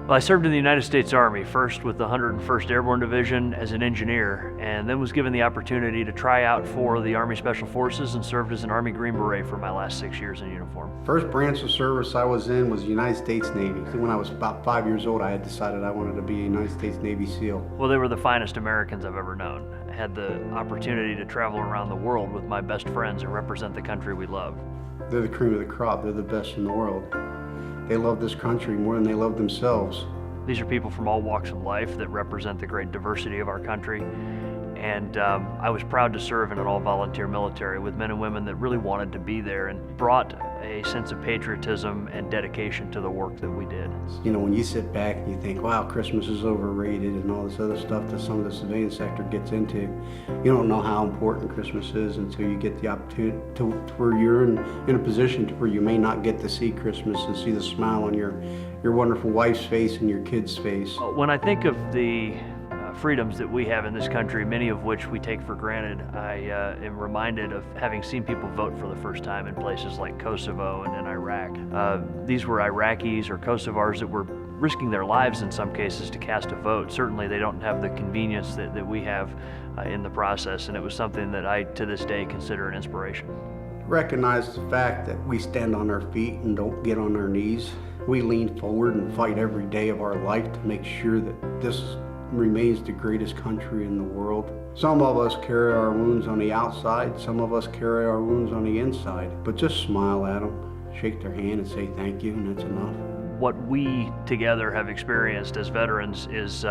Well, I served in the United States Army, first with the 101st Airborne Division as an engineer, and then was given the opportunity to try out for the Army Special Forces and served as an Army Green Beret for my last 6 years in uniform. First branch of service I was in was the United States Navy. When I was about 5 years old, I had decided I wanted to be a United States Navy SEAL. Well, they were the finest Americans I've ever known. I had the opportunity to travel around the world with my best friends and represent the country we love. They're the cream of the crop. They're the best in the world. They love this country more than they love themselves. These are people from all walks of life that represent the great diversity of our country. And I was proud to serve in an all-volunteer military with men and women that really wanted to be there and brought a sense of patriotism and dedication to the work that we did. You know, when you sit back and you think, wow, Christmas is overrated and all this other stuff that some of the civilian sector gets into, you don't know how important Christmas is until you get the opportunity to where you're in a position to where you may not get to see Christmas and see the smile on your wonderful wife's face and your kid's face. When I think of the freedoms that we have in this country, many of which we take for granted, I am reminded of having seen people vote for the first time in places like Kosovo and in Iraq. These were Iraqis or Kosovars that were risking their lives in some cases to cast a vote. Certainly they don't have the convenience that we have in the process, and it was something that I, to this day, consider an inspiration. Recognize the fact that we stand on our feet and don't get on our knees. We lean forward and fight every day of our life to make sure that this remains the greatest country in the world. Some of us carry our wounds on the outside, some of us carry our wounds on the inside, but just smile at them, shake their hand and say thank you, and that's enough. What we together have experienced as veterans is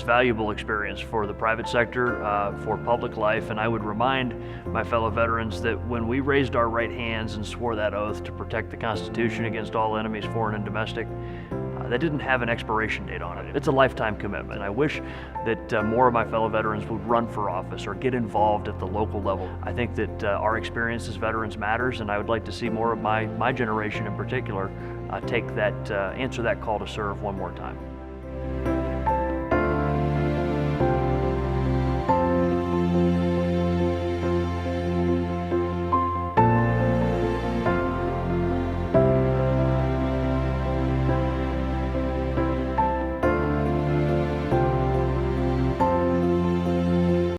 valuable experience for the private sector, for public life, and I would remind my fellow veterans that when we raised our right hands and swore that oath to protect the Constitution against all enemies, foreign and domestic, that didn't have an expiration date on it. It's a lifetime commitment. I wish that more of my fellow veterans would run for office or get involved at the local level. I think that our experience as veterans matters, and I would like to see more of my generation in particular answer that call to serve one more time.